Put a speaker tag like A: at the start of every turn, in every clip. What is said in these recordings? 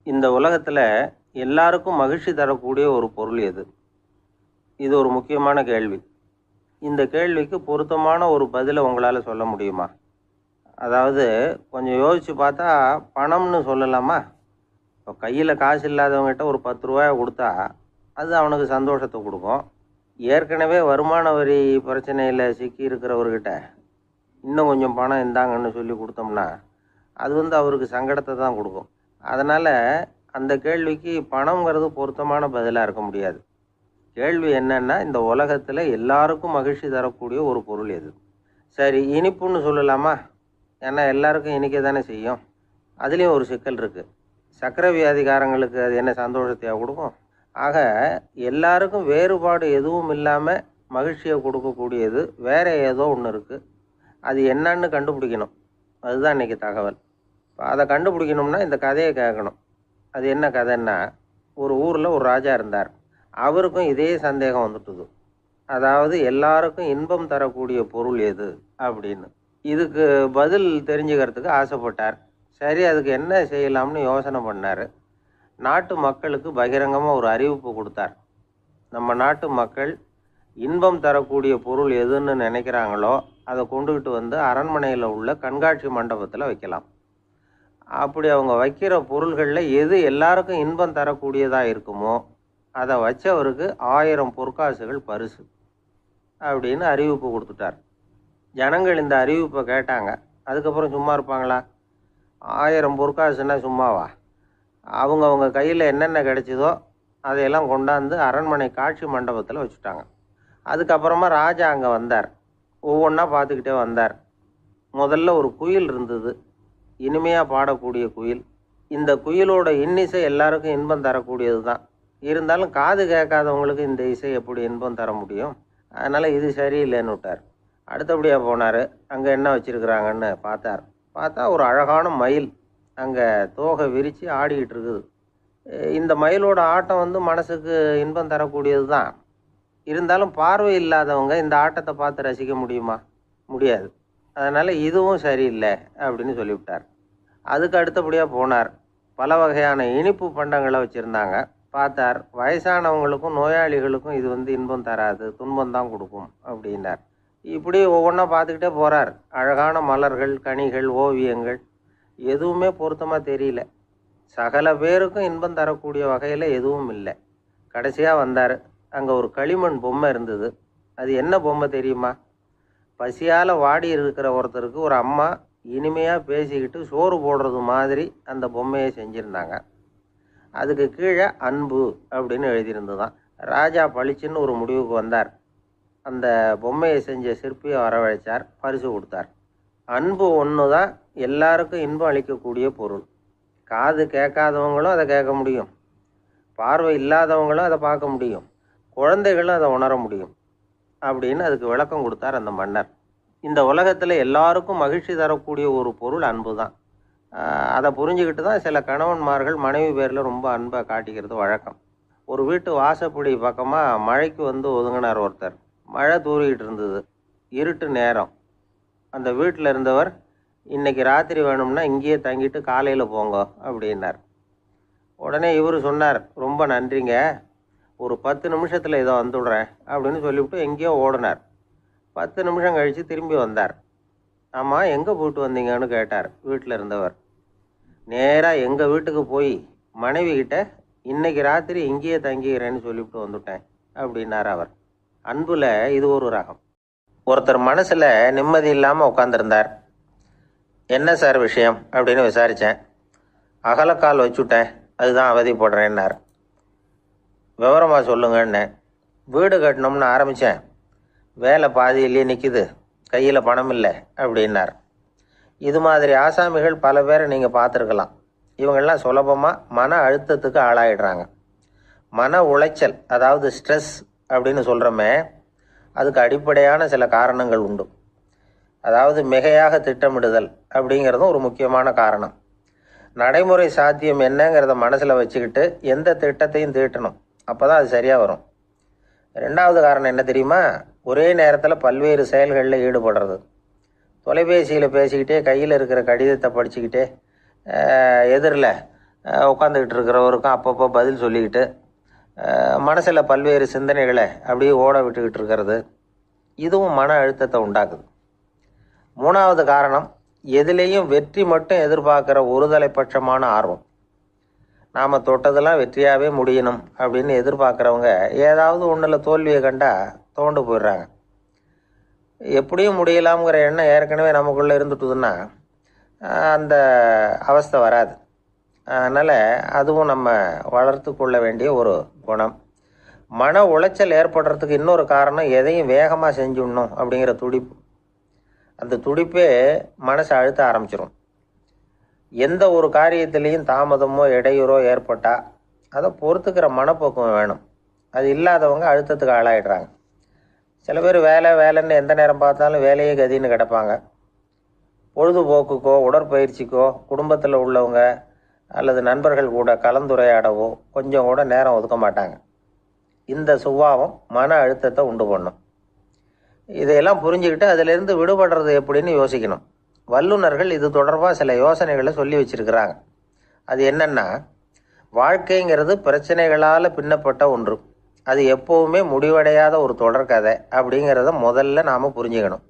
A: இந்த உலகத்தில் எல்லாருக்கும் மகிழ்ச்சி தரக்கூடிய ஒரு பொருள் எது? இது ஒரு முக்கியமான கேள்வி. இந்த கேள்விக்கு பொருத்தமான ஒரு பதிலை உங்களால் சொல்ல முடியுமா? அதாவது கொஞ்சம் யோசித்து பார்த்தா பணம்னு சொல்லலாமா? இப்போ கையில் காசு இல்லாதவங்ககிட்ட ஒரு 10 ரூபாயை கொடுத்தா அது அவனுக்கு சந்தோஷத்தை கொடுக்கும். ஏற்கனவே வருமான வரி பிரச்சனையில் சிக்கி இருக்கிறவர்கிட்ட இன்னும் கொஞ்சம் பணம் இந்தாங்கன்னு சொல்லி கொடுத்தோம்னா அது அவருக்கு சங்கடத்தை தான் கொடுக்கும். அதனால் அந்த கேள்விக்கு பணங்கிறது பொருத்தமான பதிலாக இருக்க முடியாது. கேள்வி என்னன்னா, இந்த உலகத்தில் எல்லாருக்கும் மகிழ்ச்சி தரக்கூடிய ஒரு பொருள் எது? சரி, இனிப்புன்னு சொல்லலாமா? ஏன்னா எல்லாருக்கும் இனிக்க தானே செய்யும். அதுலேயும் ஒரு சிக்கல் இருக்குது. சர்க்கரை வியாதிகாரங்களுக்கு அது என்ன சந்தோஷத்தையாக கொடுக்கும்? ஆக எல்லாருக்கும் வேறுபாடு எதுவும் இல்லாமல் மகிழ்ச்சியை கொடுக்கக்கூடியது வேற ஏதோ ஒன்று இருக்குது. அது என்னன்னு கண்டுபிடிக்கணும். அதுதான் இன்றைக்கி தகவல். அதை கண்டுபிடிக்கணும்னா இந்த கதையை கேட்கணும். அது என்ன கதைன்னா, ஒரு ஊரில் ஒரு ராஜா இருந்தார். அவருக்கும் இதே சந்தேகம் வந்துட்டுது. அதாவது எல்லாருக்கும் இன்பம் தரக்கூடிய பொருள் எது அப்படின்னு. இதுக்கு பதில் தெரிஞ்சுக்கிறதுக்கு ஆசைப்பட்டார். சரி, அதுக்கு என்ன செய்யலாம்னு யோசனை பண்ணார். நாட்டு மக்களுக்கு பகிரங்கமாக ஒரு அறிவிப்பு கொடுத்தார். நம்ம நாட்டு மக்கள் இன்பம் தரக்கூடிய பொருள் எதுன்னு நினைக்கிறாங்களோ அதை கொண்டுகிட்டு வந்து அரண்மனையில் உள்ள கண்காட்சி மண்டபத்தில் வைக்கலாம். அப்படி அவங்க வைக்கிற பொருள்களில் எது எல்லாருக்கும் இன்பம் தரக்கூடியதாக இருக்குமோ அதை வச்சவருக்கு 1000 பொற்காசுகள் பரிசு அப்படின்னு அறிவிப்பு கொடுத்துட்டார். ஜனங்கள் இந்த அறிவிப்பை கேட்டாங்க. அதுக்கப்புறம் சும்மா இருப்பாங்களா? 1000 பொற்காசுன்னா சும்மாவா? அவங்க கையில் என்னென்ன கிடைச்சதோ அதையெல்லாம் கொண்டாந்து அரண்மனை காட்சி மண்டபத்தில் வச்சுட்டாங்க. அதுக்கப்புறமா ராஜா அங்கே வந்தார். ஒவ்வொன்றா பார்த்துக்கிட்டே வந்தார். முதல்ல ஒரு குயில் இருந்தது, இனிமையாக பாடக்கூடிய குயில். இந்த குயிலோட இன்னிசை எல்லாருக்கும் இன்பம் தரக்கூடியது தான். இருந்தாலும் காது கேட்காதவங்களுக்கு இந்த இசை எப்படி இன்பம் தர முடியும்? அதனால் இது சரியில்லைன்னு விட்டார். அடுத்தபடியாக போனார். அங்கே என்ன வச்சுருக்குறாங்கன்னு பார்த்தா ஒரு அழகான மயில் அங்கே தோகை விரித்து ஆடிக்கிட்டு இருக்குது. இந்த மயிலோட ஆட்டம் மனசுக்கு இன்பம் தரக்கூடியது தான். இருந்தாலும் பார்வை இல்லாதவங்க இந்த ஆட்டத்தை பார்த்து ரசிக்க முடியுமா? முடியாது. அதனால் இதுவும் சரியில்லை அப்படின்னு சொல்லிவிட்டார். அதுக்கு அடுத்தபடியாக போனார். பல வகையான இனிப்பு பண்டங்களை வச்சுருந்தாங்க. பார்த்தார், வயசானவங்களுக்கும் நோயாளிகளுக்கும் இது இன்பம் தராது, துன்பம் தான் கொடுக்கும் அப்படின்னார். இப்படி ஒவ்வொன்றா பார்த்துக்கிட்டே போகிறார். அழகான மலர்கள், கனிகள், ஓவியங்கள் எதுவுமே பொருத்தமாக தெரியல. சகல பேருக்கும் இன்பம் தரக்கூடிய வகையில் எதுவும் இல்லை. கடைசியாக வந்தார். அங்கே ஒரு களிமண் பொம்மை இருந்தது. அது என்ன பொம்மை தெரியுமா? பசியால் வாடி இருக்கிற ஒருத்தருக்கு ஒரு அம்மா இனிமையாக பேசிக்கிட்டு சோறு போடுறது மாதிரி அந்த பொம்மையை செஞ்சுருந்தாங்க. அதுக்கு கீழே அன்பு அப்படின்னு எழுதியிருந்துதான். ராஜா பளிச்சுன்னு ஒரு முடிவுக்கு வந்தார். அந்த பொம்மையை செஞ்ச சிற்பியை வரவழைச்சார், பரிசு கொடுத்தார். அன்பு ஒன்று தான் எல்லாருக்கும் இன்பம் அளிக்கக்கூடிய பொருள். காது கேட்காதவங்களும் அதை கேட்க முடியும், பார்வை இல்லாதவங்களும் அதை பார்க்க முடியும், குழந்தைகளும் அதை உணர முடியும் அப்படின்னு அதுக்கு விளக்கம் கொடுத்தார் அந்த மன்னர். இந்த உலகத்தில் எல்லாருக்கும் மகிழ்ச்சி தரக்கூடிய ஒரு பொருள் அன்பு தான். அதை புரிஞ்சுக்கிட்டு தான் சில கணவன்மார்கள் மனைவி பேரில் ரொம்ப அன்பை காட்டிக்கிறது வழக்கம். ஒரு வீட்டு வாசப்படி பக்கமாக மழைக்கு ஒதுங்கினார் ஒருத்தர். மழை தூரிக்கிட்டு இருந்தது, இருட்டு நேரம். அந்த வீட்டில் இருந்தவர், இன்னைக்கு ராத்திரி வேணும்னா இங்கேயே தங்கிட்டு காலையில் போங்க அப்படின்னார். உடனே இவர் சொன்னார், ரொம்ப நன்றிங்க, ஒரு 10 நிமிஷத்தில் இதை வந்துவிடுறேன் அப்படின்னு சொல்லிவிட்டு எங்கேயோ ஓடினார். 10 நிமிஷம் கழித்து திரும்பி வந்தார். ஆமாம், எங்கே போயிட்டு வந்தீங்கன்னு கேட்டார் வீட்டில் இருந்தவர். நேராக எங்கள் வீட்டுக்கு போய் மனைவி கிட்ட இன்னைக்கு ராத்திரி இங்கேயே தங்கிக்கிறேன்னு சொல்லிவிட்டு வந்துவிட்டேன் அப்படின்னார் அவர். அன்புல இது ஒரு ரகம். ஒருத்தர் மனசில் நிம்மதி இல்லாமல் உட்காந்துருந்தார். என்ன சார் விஷயம் அப்படின்னு விசாரித்தேன். அகலக்கால் வச்சுட்டேன், அதுதான் அவதிப்படுறேன்னார். விவரமாக சொல்லுங்கன்னு. வீடு கட்டணும்னு ஆரம்பித்தேன், வேலை பாதியிலேயே நிற்கிது, கையில் பணம் இல்லை அப்படின்னார். இது மாதிரி ஆசாமிகள் பல பேரை நீங்கள் பார்த்துருக்கலாம். இவங்கெல்லாம் சுலபமாக மன அழுத்தத்துக்கு ஆளாயிடுறாங்க. மன உளைச்சல், அதாவது ஸ்ட்ரெஸ் அப்படின்னு சொல்கிறோமே, அதுக்கு அடிப்படையான சில காரணங்கள் உண்டு. அதாவது மிகையாக திட்டமிடுதல் அப்படிங்கிறதும் ஒரு முக்கியமான காரணம். நடைமுறை சாத்தியம் என்னங்கிறத மனசில் வச்சுக்கிட்டு எந்த திட்டத்தையும் தீட்டணும், அப்போ தான் அது சரியாக வரும். ரெண்டாவது காரணம் என்ன தெரியுமா? ஒரே நேரத்தில் பல்வேறு செயல்களில் ஈடுபடுறது. தொலைபேசியில் பேசிக்கிட்டே கையில் இருக்கிற கடிதத்தை படிச்சுக்கிட்டே எதிரில் உட்காந்துக்கிட்டு இருக்கிறவருக்கும் அப்பப்போ பதில் சொல்லிக்கிட்டு மனசில் பல்வேறு சிந்தனைகளை அப்படியே ஓட விட்டுக்கிட்டு இருக்கிறது, இதுவும் மன அழுத்தத்தை உண்டாக்குது. மூணாவது காரணம், எதுலேயும் வெற்றி மட்டும் எதிர்பார்க்குற ஒருதலை பட்சமான ஆர்வம். நாம் தொட்டதெல்லாம் வெற்றியாகவே முடியணும் அப்படின்னு எதிர்பார்க்குறவங்க ஏதாவது ஒன்றில் தோல்வியை கண்டால் தோண்டு போயிடுறாங்க. எப்படியும் முடியலாம்ங்கிற எண்ணம் ஏற்கனவே நமக்குள்ளே இருந்துட்டுதுன்னா அந்த அவஸ்தை வராது. அதனால் அதுவும் நம்ம வளர்த்து கொள்ள வேண்டிய ஒரு குணம். மன உளைச்சல் ஏற்படுறதுக்கு இன்னொரு காரணம், எதையும் வேகமாக செஞ்சுடணும் அப்படிங்கிற துடிப்பு. அந்த துடிப்பே மனசை அழுத்த ஆரம்பிச்சிடும். எந்த ஒரு காரியத்திலையும் தாமதமோ இடையூறோ ஏற்பட்டால் அதை பொறுத்துக்கிற மனப்போக்கம் வேணும். அது இல்லாதவங்க அழுத்தத்துக்கு ஆளாயிடுறாங்க. சில பேர் வேலைன்னு எந்த நேரம் பார்த்தாலும் வேலையே கதின்னு கிடப்பாங்க. பொழுதுபோக்குக்கோ உடற்பயிற்சிக்கோ குடும்பத்தில் உள்ளவங்க அல்லது நண்பர்கள் கூட கலந்துரையாடவோ கொஞ்சம் கூட நேரம் ஒதுக்க மாட்டாங்க. இந்த சுபாவம் மன அழுத்தத்தை உண்டு பண்ணும். இதையெல்லாம் புரிஞ்சுக்கிட்டு அதிலிருந்து விடுபடுறது எப்படின்னு யோசிக்கணும். வல்லுநர்கள் இது தொடர்பாக சில யோசனைகளை சொல்லி வச்சிருக்கிறாங்க. அது என்னன்னா, வாழ்க்கைங்கிறது பிரச்சனைகளால் பின்னப்பட்ட ஒன்று. அது எப்போவுமே முடிவடையாத ஒரு தொடர்கதை அப்படிங்கிறத முதல்ல நாம் புரிஞ்சுக்கணும்.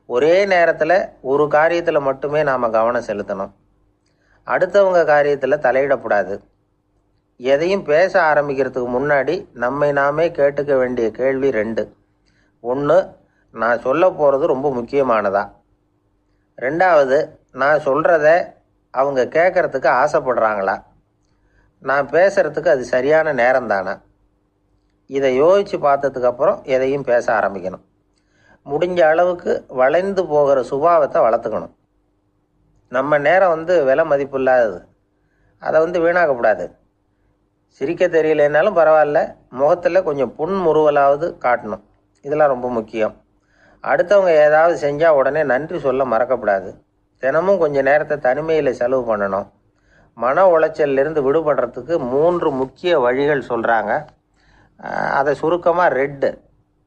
A: ஒரே நேரத்தில் ஒரு காரியத்தில் மட்டுமே நாம் கவனம் செலுத்தணும். அடுத்தவங்க காரியத்தில் தலையிடக்கூடாது. எதையும் பேச ஆரம்பிக்கிறதுக்கு முன்னாடி நம்மை நாமே கேட்டுக்க வேண்டிய கேள்வி 2. 1, நான் சொல்ல போகிறது ரொம்ப முக்கியமானதா? 2வது, நான் சொல்கிறத அவங்க கேட்குறதுக்கு ஆசைப்படுறாங்களா? நான் பேசுகிறதுக்கு அது சரியான நேரம் தானே? இதை யோசித்து பார்த்ததுக்கப்புறம் எதையும் பேச ஆரம்பிக்கணும். முடிஞ்ச அளவுக்கு வளைந்து போகிற சுபாவத்தை வளர்த்துக்கணும். நம்ம நேரம் விலை மதிப்பு இல்லாதது. அதை வீணாக்கக்கூடாது. சிரிக்க தெரியலைன்னாலும் பரவாயில்ல, முகத்தில் கொஞ்சம் புன்முறுவலாவது காட்டணும். இதெல்லாம் ரொம்ப முக்கியம். அடுத்தவங்க ஏதாவது செஞ்சால் உடனே நன்றி சொல்ல மறக்கக்கூடாது. தினமும் கொஞ்சம் நேரத்தை தனிமையில் செலவு பண்ணணும். மன உளைச்சலிருந்து விடுபடுறதுக்கு 3 முக்கிய வழிகள் சொல்கிறாங்க. அதை சுருக்கமாக ரெட்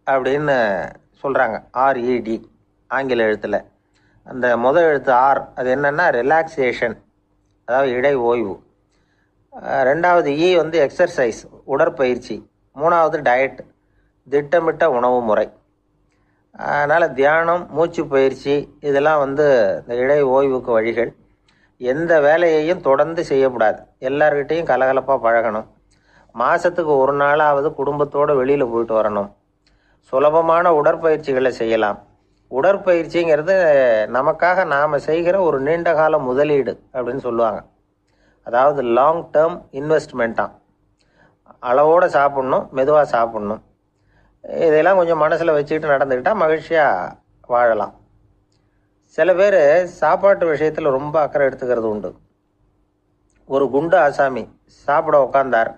A: அப்படின்னு சொல்கிறாங்க. RED ஆங்கில எழுத்தில். அந்த முதல் எழுத்து ஆர், அது என்னென்னா ரிலாக்ஸேஷன், அதாவது இடை ஓய்வு. 2வது இ எக்ஸர்சைஸ், உடற்பயிற்சி. 3வது டயட், திட்டமிட்ட உணவு முறை. அதனால் தியானம், மூச்சு பயிற்சி இதெல்லாம் இந்த இடை ஓய்வுக்கு வழிகள். எந்த வேலையையும் தொடர்ந்து செய்யக்கூடாது. எல்லார்கிட்டையும் கலகலப்பாக பழகணும். மாதத்துக்கு ஒரு நாளாவது குடும்பத்தோடு வெளியில் போயிட்டு வரணும். சுலபமான உடற்பயிற்சிகளை செய்யலாம். உடற்பயிற்சிங்கிறது நமக்காக நாம் செய்கிற ஒரு நீண்ட கால முதலீடு அப்படின்னு சொல்லுவாங்க. அதாவது லாங் டேர்ம் இன்வெஸ்ட்மெண்ட்டாக. அளவோடு சாப்பிட்ணும், மெதுவாக சாப்பிட்ணும். இதெல்லாம் கொஞ்சம் மனசில் வச்சுக்கிட்டு நடந்துக்கிட்டால் மகிழ்ச்சியாக வாழலாம். சில பேர் சாப்பாட்டு விஷயத்தில் ரொம்ப அக்கறை எடுத்துக்கிறது உண்டு. ஒரு குண்டு ஆசாமி சாப்பிட உக்காந்தார்.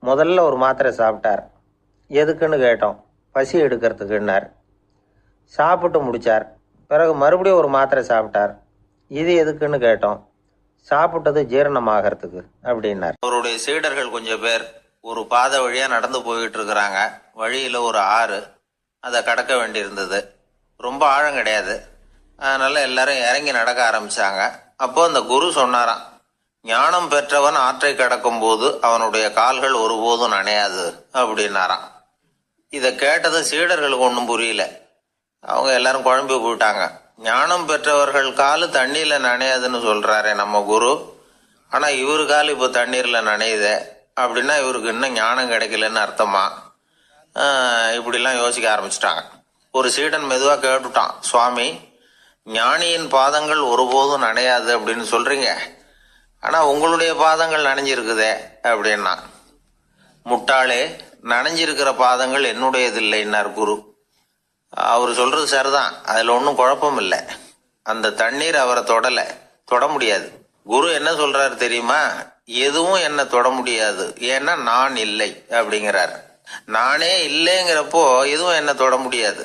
A: முதல்ல ஒரு மாத்திரை சாப்பிட்டார். எதுக்குன்னு கேட்டோம். பசி எடுக்கிறதுக்குன்னார். சாப்பிட்டு முடித்தார். பிறகு மறுபடியும் ஒரு மாத்திரை சாப்பிட்டார். இது எதுக்குன்னு கேட்டோம். சாப்பிட்டது ஜீரணமாகறதுக்கு அப்படின்னார். அவருடைய சீடர்கள் கொஞ்சம் பேர் ஒரு பாதை வழியாக நடந்து போயிட்டு இருக்கிறாங்க. வழியில் ஒரு ஆறு, அதை கடக்க வேண்டியிருந்தது. ரொம்ப ஆழம் கிடையாது. அதனால் எல்லாரும் இறங்கி நடக்க ஆரம்பித்தாங்க. அப்போ அந்த குரு சொன்னாராம், ஞானம் பெற்றவன் ஆற்றை கடக்கும் போது அவனுடைய கால்கள் ஒருபோதும் நனையாது அப்படின்னாராம். இதை கேட்டது சீடர்களுக்கு ஒன்றும் புரியல. அவங்க எல்லாரும் குழம்பி போயிட்டாங்க. ஞானம் பெற்றவர்கள் காலு தண்ணியில் நனையாதுன்னு சொல்கிறாரே நம்ம குரு, ஆனால் இவரு கால் இப்போ தண்ணீரில் நனையுதே அப்படின்னா இவருக்கு இன்னும் ஞானம் கிடைக்கலன்னு அர்த்தமா? இப்படிலாம் யோசிக்க ஆரம்பிச்சிட்டாங்க. ஒரு சீடன் மெதுவாக கேட்டுட்டான், சுவாமி, ஞானியின் பாதங்கள் ஒருபோதும் நனையாது அப்படின்னு சொல்கிறீங்க, ஆனால் உங்களுடைய பாதங்கள் நனைஞ்சிருக்குதே அப்படின்னா. முட்டாளே, நனைஞ்சிருக்கிற பாதங்கள் என்னுடையது இல்லைன்னார் குரு. அவர் சொல்கிறது சரிதான், அதில் ஒன்றும் குழப்பம் இல்லை. அந்த தண்ணீர் அவரை தொட முடியாது. குரு என்ன சொல்கிறாரு தெரியுமா? எதுவும் என்னை தொட முடியாது, ஏன்னா நான் இல்லை அப்படிங்கிறார். நானே இல்லைங்கிறப்போ எதுவும் என்னை தொட முடியாது.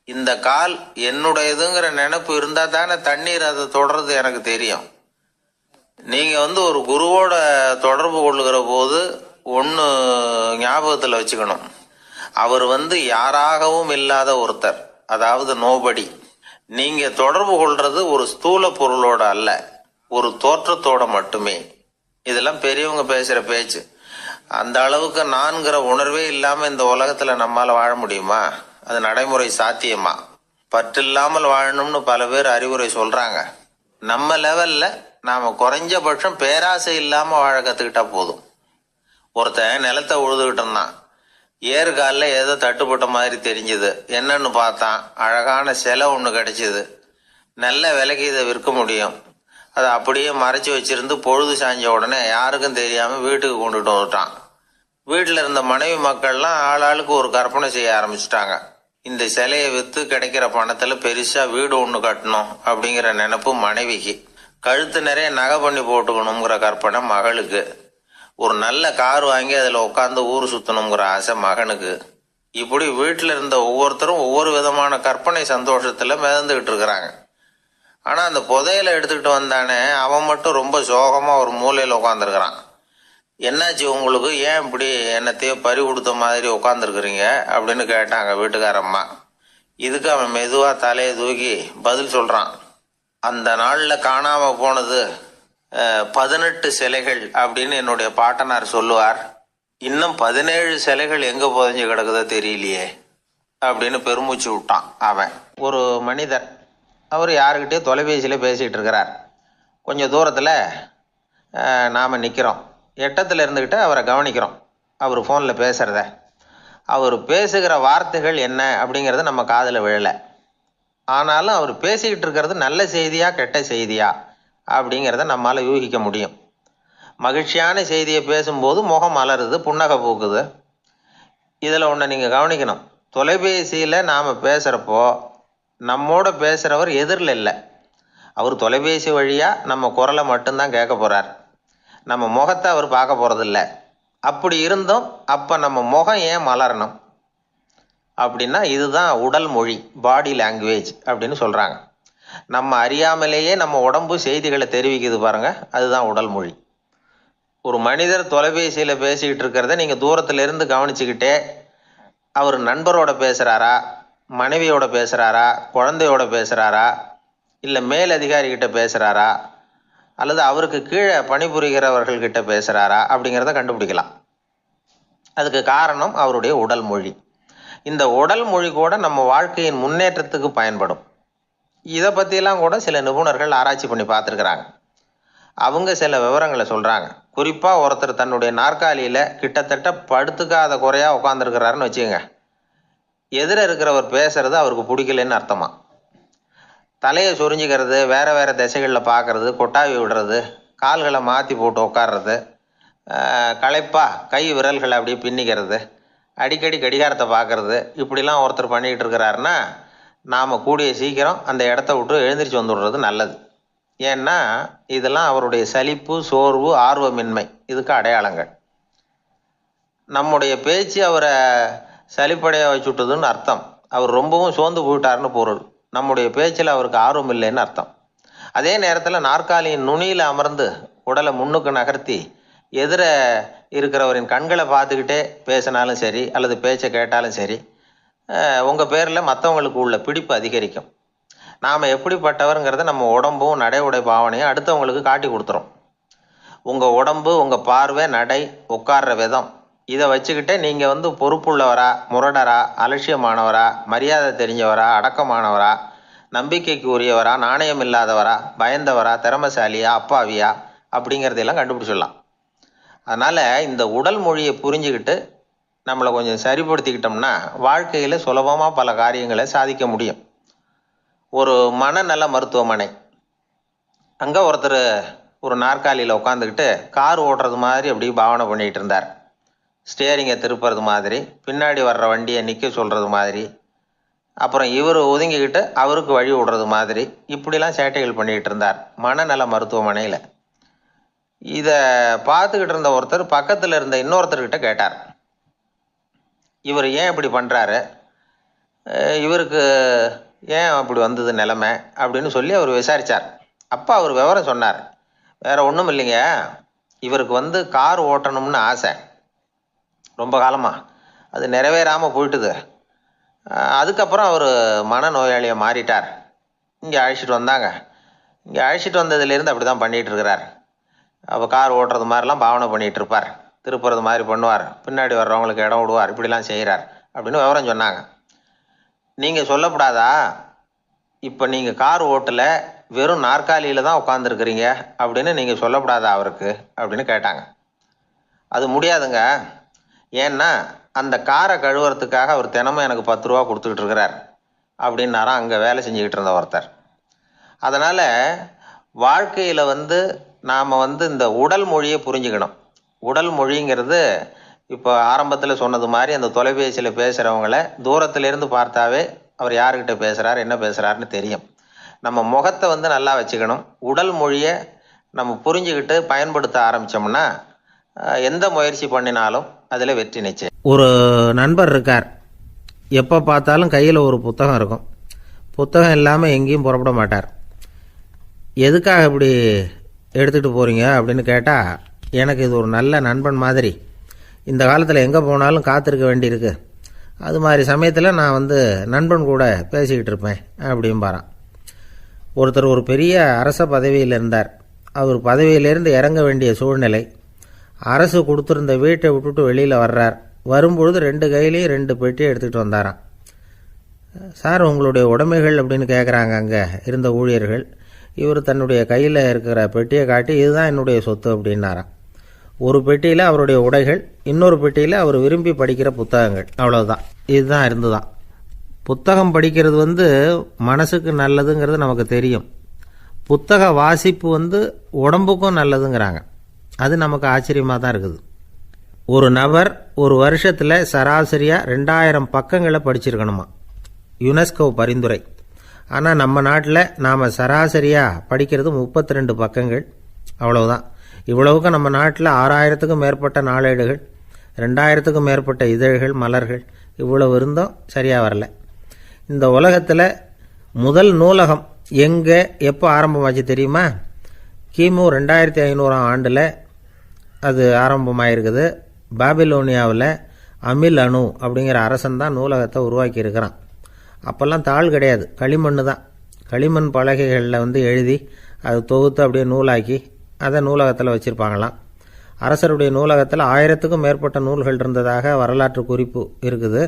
A: இந்த கால் என்னுடையதுங்கிற நினைப்பு இருந்தால் தானே தண்ணீர் அதை தொடர்றது எனக்கு தெரியும். நீங்கள் ஒரு குருவோட தொடர்பு கொள்ளுகிற போது ஒன்று ஞாபகத்தில் வச்சுக்கணும். அவர் யாராகவும் இல்லாத ஒருத்தர், அதாவது நோபடி. நீங்கள் தொடர்பு கொள்றது ஒரு ஸ்தூல பொருளோட அல்ல, ஒரு தோற்றத்தோட மட்டுமே. இதெல்லாம் பெரியவங்க பேசுகிற பேச்சு. அந்த அளவுக்கு நான்கிற உணர்வே இல்லாமல் இந்த உலகத்தில் நம்மால் வாழ முடியுமா? அது நடைமுறை சாத்தியமா? பற்றில்லாமல் வாழணும்னு பல பேர் அறிவுரை சொல்கிறாங்க. நம்ம லெவலில் நாம் குறைஞ்சபட்சம் பேராசை இல்லாமல் வாழ கற்றுக்கிட்டா போதும். ஒருத்தன் நிலத்தை உழுதுகிட்டு இருந்தான். ஏறுகாலில் ஏதோ தட்டுப்பட்ட மாதிரி தெரிஞ்சுது. என்னன்னு பார்த்தான், அழகான சிலை ஒன்று கிடைச்சிது. நல்ல விலைக்கு இதை விற்க முடியும். அதை அப்படியே மறைச்சி வச்சிருந்து பொழுது சாய்ஞ்ச உடனே யாருக்கும் தெரியாமல் வீட்டுக்கு கொண்டுட்டு வந்துட்டான். வீட்டில் இருந்த மனைவி மக்கள்லாம் ஆளாளுக்கு ஒரு கற்பனை செய்ய ஆரம்பிச்சிட்டாங்க. இந்த சிலையை விற்று கிடைக்கிற பணத்தில் பெருசாக வீடு ஒன்று கட்டணும் அப்படிங்கிற நினைப்பு மனைவிக்கு. கழுத்து நிறைய நகை பண்ணி போட்டுக்கணுங்கிற கற்பனை மகளுக்கு. ஒரு நல்ல கார் வாங்கி அதில் உட்காந்து ஊர் சுற்றணுங்கிற ஆசை மகனுக்கு. இப்படி வீட்டில் இருந்த ஒவ்வொருத்தரும் ஒவ்வொரு விதமான கற்பனை சந்தோஷத்தில் மிதந்துக்கிட்டு இருக்கிறாங்க. ஆனால் அந்த புதையலை எடுத்துக்கிட்டு வந்தானே, அவன் மட்டும் ரொம்ப சோகமாக ஒரு மூலையில் உட்காந்துருக்கிறான். என்னாச்சு உங்களுக்கு, ஏன் இப்படி என்னத்தையோ பறி கொடுத்த மாதிரி உட்காந்துருக்குறீங்க அப்படின்னு கேட்டாங்க வீட்டுக்காரம்மா. இதுக்கு அவன் மெதுவாக தலையை தூக்கி பதில் சொல்கிறான். அந்த நாளில் காணாமல் போனது 18 சிலைகள் அப்படின்னு என்னுடைய பாட்டனார் சொல்லுவார். இன்னும் 17 சிலைகள் எங்கே புதைஞ்சு கிடக்குதோ தெரியலையே அப்படின்னு பெருமூச்சு விட்டான் அவன். ஒரு மனிதர், அவர் யாருக்கிட்டே தொலைபேசியில் பேசிகிட்டு இருக்கிறார். கொஞ்சம் தூரத்தில் நாம் நிற்கிறோம். எட்டத்தில் இருந்துக்கிட்டு அவரை கவனிக்கிறோம். அவர் ஃபோனில் பேசுகிறத. அவர் பேசுகிற வார்த்தைகள் என்ன அப்படிங்கிறது நம்ம காதில் விழலை. ஆனாலும் அவர் பேசிக்கிட்டு இருக்கிறது நல்ல செய்தியா கெட்ட செய்தியா அப்படிங்கிறத நம்மளால் யூகிக்க முடியும். மகிழ்ச்சியான செய்தியை பேசும்போது முகம் மலருது, புன்னகை பூக்குது. இதில் ஒன்று நீங்கள் கவனிக்கணும். தொலைபேசியில் நாம் பேசுகிறப்போ நம்மோட பேசுகிறவர் எதிரில் இல்லை. அவர் தொலைபேசி வழியாக நம்ம குரலை மட்டும்தான் கேட்க போகிறார். நம்ம முகத்தை அவர் பார்க்க போகிறதில்ல. அப்படி இருந்தும் அப்போ நம்ம முகம் ஏன் மலரணும் அப்படின்னா, இதுதான் உடல் மொழி, பாடி லாங்குவேஜ் அப்படின்னு சொல்கிறாங்க. நம்ம அறியாமலேயே நம்ம உடம்பு செய்திகளை தெரிவிக்குது பாருங்கள், அதுதான் உடல் மொழி. ஒரு மனிதர் தொலைபேசியில் பேசிக்கிட்டு இருக்கிறத நீங்கள் தூரத்தில் இருந்து கவனிச்சுக்கிட்டே, அவர் நண்பரோட பேசுகிறாரா, மனைவியோட பேசுகிறாரா, குழந்தையோட பேசுகிறாரா, இல்லை மேலதிகாரிகிட்ட பேசுகிறாரா, அல்லது அவருக்கு கீழே பணிபுரிகிறவர்கள்கிட்ட பேசுகிறாரா அப்படிங்கிறத கண்டுபிடிக்கலாம். அதுக்கு காரணம் அவருடைய உடல் மொழி. இந்த உடல் மொழி கூட நம்ம வாழ்க்கையின் முன்னேற்றத்துக்கு பயன்படும். இதை பற்றியெல்லாம் கூட சில நிபுணர்கள் ஆராய்ச்சி பண்ணி பார்த்துருக்குறாங்க. அவங்க சில விவரங்களை சொல்கிறாங்க. குறிப்பாக ஒருத்தர் தன்னுடைய நாற்காலியில் கிட்டத்தட்ட படுத்துக்காத குறையாக உட்காந்துருக்கிறாருன்னு வச்சுக்கோங்க. எதிர இருக்கிறவர் பேசுறது அவருக்கு பிடிக்கலன்னு அர்த்தமா. தலையை சொரிஞ்சிக்கிறது, வேறு வேறு திசைகளில் பார்க்குறது, கொட்டாவி விடுறது, கால்களை மாற்றி போட்டு உட்கார்றது, களைப்பா கை விரல்களை அப்படியே பின்னிக்கிறது, அடிக்கடி கடிகாரத்தை பார்க்குறது, இப்படிலாம் ஒருத்தர் பண்ணிக்கிட்டு இருக்கிறாருன்னா நாம் கூடிய சீக்கிரம் அந்த இடத்த விட்டு எழுந்திரிச்சு வந்துடுறது நல்லது. ஏன்னா இதெல்லாம் அவருடைய சலிப்பு, சோர்வு, ஆர்வமின்மை, இதுக்கு அடையாளங்கள். நம்முடைய பேச்சு அவரை சலிப்படைய வச்சுட்டுதுன்னு அர்த்தம். அவர் ரொம்பவும் சோர்ந்து போயிட்டாருன்னு பொருள். நம்முடைய பேச்சில் அவருக்கு ஆர்வம் இல்லைன்னு அர்த்தம். அதே நேரத்தில் நாற்காலியின் நுனியில் அமர்ந்து உடலை முன்னுக்கு நகர்த்தி எதிர இருக்கிறவரின் கண்களை பார்த்துக்கிட்டே பேசினாலும் சரி, அல்லது பேச்சை கேட்டாலும் சரி, உங்கள் பேரில் மற்றவங்களுக்கு உள்ள பிடிப்பு அதிகரிக்கும். நாம் எப்படிப்பட்டவருங்கிறத நம்ம உடம்பும் நடை உடை பாவனையும் அடுத்தவங்களுக்கு காட்டி கொடுத்துரும். உங்கள் உடம்பு, உங்கள் பார்வை, நடை, உட்கார்ற விதம், இதை வச்சுக்கிட்டே நீங்கள் பொறுப்புள்ளவரா, முரடரா, அலட்சியமானவரா, மரியாதை தெரிஞ்சவரா, அடக்கமானவரா, நம்பிக்கைக்கு உரியவரா, நாணயம் இல்லாதவரா, பயந்தவரா, திறமசாலியா, அப்பாவியா அப்படிங்கிறதையெல்லாம் கண்டுபிடிச்சிடலாம். அதனால் இந்த உடல் மொழியை புரிஞ்சுக்கிட்டு நம்மளை கொஞ்சம் சரிப்படுத்திக்கிட்டோம்னா வாழ்க்கையில் சுலபமாக பல காரியங்களை சாதிக்க முடியும். ஒரு மனநல மருத்துவமனை, அங்கே ஒருத்தர் ஒரு நாற்காலியில் உட்காந்துக்கிட்டு கார் ஓட்டுறது மாதிரி அப்படி பாவனை பண்ணிகிட்டு இருந்தார். ஸ்டியரிங்கை திருப்புறது மாதிரி, பின்னாடி வர்ற வண்டியை நிற்க சொல்கிறது மாதிரி, அப்புறம் இவர் ஒதுங்கிக்கிட்டு அவருக்கு வழி விடுறது மாதிரி, இப்படிலாம் சேட்டைகள் பண்ணிக்கிட்டு இருந்தார் மனநல மருத்துவமனையில். இதை பார்த்துக்கிட்டு இருந்த ஒருத்தர் பக்கத்தில் இருந்த இன்னொருத்தர்கிட்ட கேட்டார், இவர் ஏன் இப்படி பண்ணுறாரு, இவருக்கு ஏன் அப்படி வந்தது நிலைமை அப்படின்னு சொல்லி அவர் விசாரித்தார். அப்போ அவர் விவரம் சொன்னார். வேறு ஒன்றும் இல்லைங்க, இவருக்கு கார் ஓட்டணும்னு ஆசை ரொம்ப காலமாக, அது நிறைவேறாமல் போயிட்டுது. அதுக்கப்புறம் அவர் மனநோயாளியை மாறிட்டார். இங்கே அழைச்சிட்டு வந்தாங்க. இங்கே அழைச்சிட்டு வந்ததுலேருந்து அப்படி தான் பண்ணிகிட்டு இருக்கிறார்.
B: அப்போ கார் ஓட்டுறது மாதிரிலாம் பாவனை பண்ணிகிட்டு இருப்பார், திருப்புறது மாதிரி பண்ணுவார், பின்னாடி வர்றவங்களுக்கு இடம் விடுவார், இப்படிலாம் செய்கிறார் அப்படின்னு விவரம் சொன்னாங்க. நீங்கள் சொல்லப்படாதா, இப்போ நீங்கள் கார் ஓட்டலை, வெறும் நாற்காலியில் தான் உட்காந்துருக்குறீங்க அப்படின்னு நீங்கள் சொல்லப்படாதா அவருக்கு அப்படின்னு கேட்டாங்க. அது முடியாதுங்க, ஏன்னா அந்த காரை கழுவுறதுக்காக அவர் தினமும் எனக்கு 10 ரூபா கொடுத்துக்கிட்டு இருக்கிறார் அப்படின்னாராம் அங்கே வேலை செஞ்சுக்கிட்டு இருந்த ஒருத்தர். அதனால் வாழ்க்கையில் நாம் இந்த உடல் மொழியை புரிஞ்சுக்கணும். உடல் மொழிங்கிறது இப்போ ஆரம்பத்தில் சொன்னது மாதிரி அந்த தொலைபேசியில் பேசுகிறவங்கள தூரத்திலேருந்து பார்த்தாவே அவர் யாருக்கிட்ட பேசுகிறார் என்ன பேசுகிறாருன்னு தெரியும். நம்ம முகத்தை நல்லா வச்சுக்கணும். உடல் மொழியை நம்ம புரிஞ்சுக்கிட்டு பயன்படுத்த ஆரம்பித்தோம்னா எந்த முயற்சி பண்ணினாலும் அதில் வெற்றி நிச்சயம்.
A: ஒரு நண்பர் இருக்கார், எப்போ பார்த்தாலும் கையில் ஒரு புத்தகம் இருக்கும். புத்தகம் இல்லாமல் எங்கேயும் புறப்பட மாட்டார். எதுக்காக இப்படி எடுத்துகிட்டு போகிறீங்க அப்படின்னு கேட்டால், எனக்கு இது ஒரு நல்ல நண்பன் மாதிரி, இந்த காலத்தில் எங்கே போனாலும் காத்திருக்க வேண்டியிருக்கு, அது மாதிரி சமயத்தில் நான் நண்பன் கூட பேசிக்கிட்டு இருப்பேன் அப்படிம்பாரான். ஒருத்தர் ஒரு பெரிய அரச பதவியில் இருந்தார். அவர் பதவியிலேருந்து இறங்க வேண்டிய சூழ்நிலை. அரசு கொடுத்துருந்த வீட்டை விட்டுட்டு வெளியில் வர்றார். வரும்பொழுது 2 கையிலையும் 2 பெட்டியை எடுத்துகிட்டு வந்தாராம். சார், உங்களுடைய உடைமைகள் அப்படின்னு கேட்குறாங்க அங்கே இருந்த ஊழியர்கள். இவர் தன்னுடைய கையில் இருக்கிற பெட்டியை காட்டி, இதுதான் என்னுடைய சொத்து அப்படின்னாராம். ஒரு பெட்டியில் அவருடைய உடைகள், இன்னொரு பெட்டியில் அவர் விரும்பி படிக்கிற புத்தகங்கள், அவ்வளோதான். இதுதான் இருந்துதான். புத்தகம் படிக்கிறது மனசுக்கு நல்லதுங்கிறது நமக்கு தெரியும். புத்தக வாசிப்பு உடம்புக்கும் நல்லதுங்கிறாங்க. அது நமக்கு ஆச்சரியமாக தான் இருக்குது. ஒரு நபர் ஒரு வருஷத்தில் சராசரியாக 2000 பக்கங்களை படிச்சிருக்கணுமா, யுனெஸ்கோ பரிந்துரை. ஆனால் நம்ம நாட்டில் நாம் சராசரியாக படிக்கிறது 32 பக்கங்கள், அவ்வளவுதான். இவ்வளவுக்கு நம்ம நாட்டில் 6000த்துக்கும் மேற்பட்ட நாளேடுகள், 2000த்துக்கும் மேற்பட்ட இதழ்கள், மலர்கள், இவ்வளவு இருந்தும் சரியாக வரல. இந்த உலகத்தில் முதல் நூலகம் எங்கே எப்போ ஆரம்பமாச்சு தெரியுமா? கிமு 2500ஆம் ஆண்டில் அது ஆரம்பமாயிருக்குது. பாபிலோனியாவில் அமில் அணு அப்படிங்கிற அரசன் தான் நூலகத்தை உருவாக்கி இருக்கிறான். அப்போல்லாம் தாள் கிடையாது, களிமண் தான். களிமண் பலகைகளில் எழுதி அது தொகுத்து அப்படியே நூலாக்கி அதை நூலகத்தில் வச்சுருப்பாங்களாம். அரசருடைய நூலகத்தில் 1000த்துக்கும் மேற்பட்ட நூல்கள் இருந்ததாக வரலாற்று குறிப்பு இருக்குது.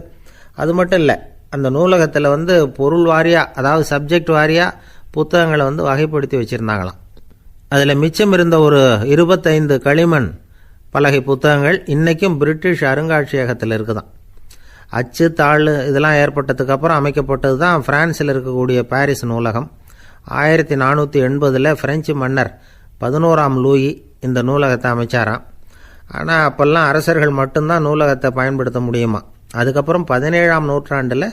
A: அது மட்டும் இல்லை, அந்த நூலகத்தில் பொருள் வாரியாக, அதாவது சப்ஜெக்ட் வாரியாக புத்தகங்களை வகைப்படுத்தி வச்சுருந்தாங்களாம். அதில் மிச்சம் இருந்த ஒரு 25 களிமண் பலகை புத்தகங்கள் இன்றைக்கும் பிரிட்டிஷ் அருங்காட்சியகத்தில் இருக்குதான். அச்சு தாள் இதெல்லாம் ஏற்பட்டதுக்கப்புறம் அமைக்கப்பட்டது தான் பிரான்சில் இருக்கக்கூடிய பாரிஸ் நூலகம். 1480 பிரெஞ்சு மன்னர் 11ஆம் லூயி இந்த நூலகத்தை அமைச்சாராம். ஆனால் அப்போல்லாம் அரசர்கள் மட்டும்தான் நூலகத்தை பயன்படுத்த முடியுமா. அதுக்கப்புறம் 17ஆம் நூற்றாண்டில்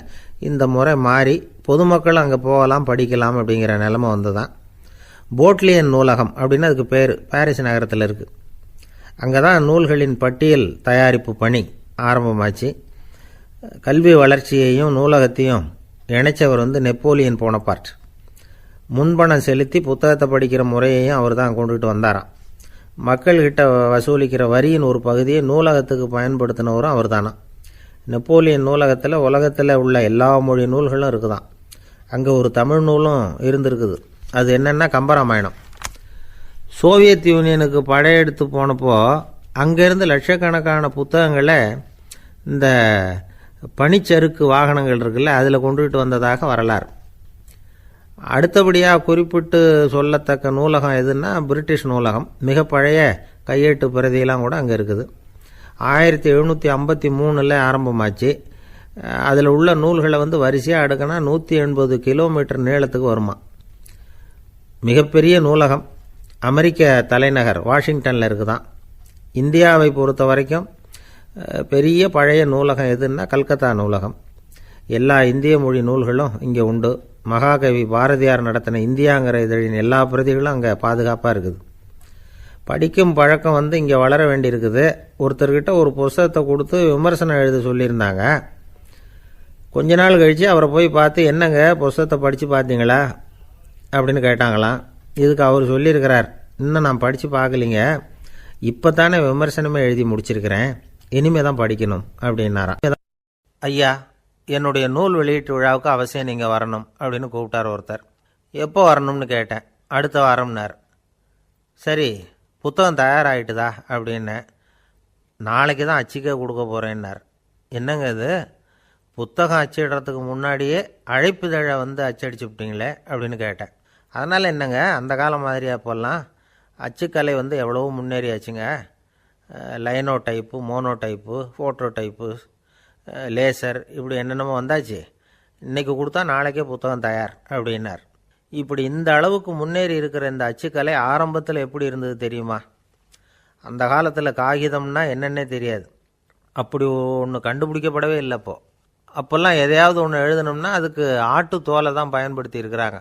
A: இந்த முறை மாறி பொதுமக்கள் அங்கே போகலாம், படிக்கலாம் அப்படிங்கிற நிலைமை வந்துதான். போட்லியன் நூலகம் அப்படின்னு அதுக்கு பேர், பாரிஸ் நகரத்தில் இருக்குது. அங்கே தான் நூல்களின் பட்டியல் தயாரிப்பு பணி ஆரம்பமாச்சு. கல்வி வளர்ச்சியையும் நூலகத்தையும் இணைச்சவர் நெப்போலியன் போனபார்ட். முன்பணம் செலுத்தி புத்தகத்தை படிக்கிற முறையையும் அவர் தான் கொண்டுகிட்டு வந்தாராம். மக்கள்கிட்ட வசூலிக்கிற வரியின் ஒரு பகுதியை நூலகத்துக்கு பயன்படுத்தினவரும் அவர் தானா. நெப்போலியன் நூலகத்தில் உலகத்தில் உள்ள எல்லா மொழி நூல்களும் இருக்குதான். அங்கே ஒரு தமிழ் நூலும் இருந்திருக்குது. அது என்னென்னா கம்பராமாயணம். சோவியத் யூனியனுக்கு படையெடுத்து போனப்போ அங்கேருந்து லட்சக்கணக்கான புத்தகங்களை இந்த பனிச்சறுக்கு வாகனங்கள் இருக்குல்ல, அதில் கொண்டுகிட்டு வந்ததாக வரலாறு. அடுத்தபடியாக குறிப்பிட்டு சொல்லத்தக்க நூலகம் எதுன்னா பிரிட்டிஷ் நூலகம். மிக பழைய கையெழுத்து பிரதியெல்லாம் கூட அங்கே இருக்குது. 1753 ஆரம்பமாச்சு. அதில் உள்ள நூல்களை வரிசையாக அடுக்கினா 180 கிலோமீட்டர் நீளத்துக்கு வருமா. மிகப்பெரிய நூலகம் அமெரிக்க தலைநகர் வாஷிங்டனில் இருக்குதான். இந்தியாவை பொறுத்த வரைக்கும் பெரிய பழைய நூலகம் எதுன்னா கல்கத்தா நூலகம். எல்லா இந்திய மொழி நூல்களும் இங்கே உண்டு. மகாகவி பாரதியார் நடத்தின இந்தியாங்கிற இதழின் எல்லா பிரதிகளும் அங்கே பாதுகாப்பாக இருக்குது. படிக்கும் பழக்கம் இங்கே வளர வேண்டியிருக்குது. ஒருத்தர்கிட்ட ஒரு புஸ்தகத்தை கொடுத்து விமர்சனம் எழுத சொல்லியிருந்தாங்க. கொஞ்ச நாள் கழித்து அவரை போய் பார்த்து, என்னங்க புஸ்தகத்தை படித்து பார்த்தீங்களா அப்படின்னு கேட்டாங்களாம். இதுக்கு அவர் சொல்லியிருக்கிறார், இன்னும் நான் படித்து பார்க்கலிங்க, இப்போ தானே விமர்சனமே எழுதி முடிச்சிருக்கிறேன், இனிமே தான் படிக்கணும் அப்படின்னாராம். ஐயா, என்னுடைய நூல் வெளியீட்டு விழாவுக்கு அவசியம் நீங்கள் வரணும் அப்படின்னு கூப்பிட்டார் ஒருத்தர். எப்போ வரணும்னு கேட்டேன். அடுத்த வாரம்னார். சரி, புத்தகம் தயாராகிட்டுதா அப்படின்னேன். நாளைக்கு தான் அச்சிக்க கொடுக்க போகிறேன்னார். என்னங்க இது, புத்தகம் அச்சிடுறதுக்கு முன்னாடியே அழைப்புதழை வந்து அச்சடிச்சு விட்டீங்களே அப்படின்னு கேட்டேன். அதனால் என்னங்க, அந்த காலம் மாதிரியா அப்போல்லாம் அச்சுக்கலை வந்து எவ்வளவோ முன்னேறியாச்சுங்க. Linotype, monotype, phototype, laser, இப்படி என்னென்னமோ வந்தாச்சு. இன்றைக்கி கொடுத்தா நாளைக்கே புத்தகம் தயார் அப்படின்னார். இப்படி இந்த அளவுக்கு முன்னேறி இருக்கிற இந்த அச்சுக்கலை ஆரம்பத்தில் எப்படி இருந்தது தெரியுமா? அந்த காலத்தில் காகிதம்னா என்னென்னே தெரியாது. அப்படி ஒன்று கண்டுபிடிக்கப்படவே இல்லை. அப்போல்லாம் எதையாவது ஒன்று எழுதணும்னா அதுக்கு ஆட்டு தோலை தான் பயன்படுத்தி இருக்கிறாங்க.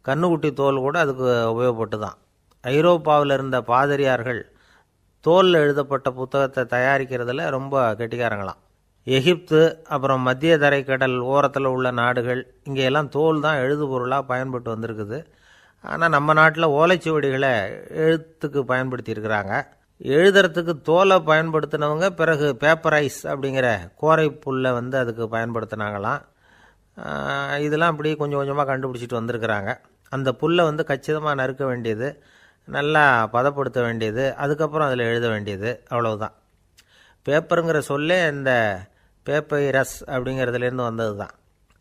A: கண்ணுக்குட்டி தோல் கூட அதுக்கு உபயோகப்பட்டு தான். ஐரோப்பாவில் இருந்த பாதிரியார்கள் தோலில் எழுதப்பட்ட புத்தகத்தை தயாரிக்கிறதுல ரொம்ப கெட்டிக்காரங்களாம். எகிப்து, அப்புறம் மத்திய தரைக்கடல் ஓரத்தில் உள்ள நாடுகள், இங்கெல்லாம் தோல் தான் எழுதுபொருளாக பயன்பட்டு வந்திருக்குது. ஆனால் நம்ம நாட்டில் ஓலைச்சுவடிகளை எழுத்துக்கு பயன்படுத்தி இருக்கிறாங்க. எழுதுறதுக்கு தோலை பயன்படுத்தினவங்க பிறகு பேப்பரைஸ் அப்படிங்கிற கோரை புல்லை வந்து அதுக்கு பயன்படுத்தினாங்களாம். இதெல்லாம் அப்படி கொஞ்சம் கொஞ்சமாக கண்டுபிடிச்சிட்டு வந்திருக்கிறாங்க. அந்த புல்லை வந்து கச்சிதமாக நறுக்க வேண்டியது, நல்லா பதப்படுத்த வேண்டியது, அதுக்கப்புறம் அதில் எழுத வேண்டியது, அவ்வளவுதான். பேப்பருங்கிற சொல்லே இந்த பேப்பைரஸ் அப்படிங்கிறதுலேருந்து வந்தது தான்.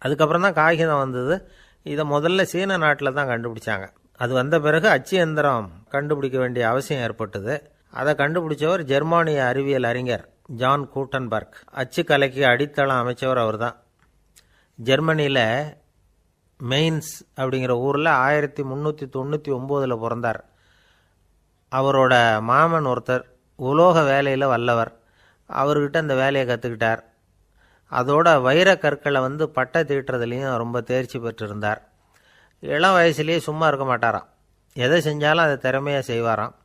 A: அதுக்கப்புறம் தான் காகிதம் வந்தது. இதை முதல்ல சீன நாட்டில் தான் கண்டுபிடிச்சாங்க. அது வந்த பிறகு அச்சு எந்திரம் கண்டுபிடிக்க வேண்டிய அவசியம் ஏற்பட்டது. அதை கண்டுபிடிச்சவர் ஜெர்மானிய அறிவியல் அறிஞர் ஜான் கூட்டன்பர்க். அச்சு கலைக்கு அடித்தளம் அமைச்சவர் அவர் தான். ஜெர்மனியில் மெயின்ஸ் அப்படிங்கிற ஊரில் 1399 பிறந்தார். அவரோட மாமன் ஒருத்தர் உலோக வேலையில் வல்லவர். அவர்கிட்ட இந்த வேலையை கற்றுக்கிட்டார். அதோட வைர கற்களை வந்து பட்டை தீட்டுறதுலேயும் ரொம்ப தேர்ச்சி பெற்றிருந்தார். இளம் வயசுலேயே சும்மா இருக்க மாட்டாராம். எதை செஞ்சாலும் அதை திறமையாக செய்வாராம்.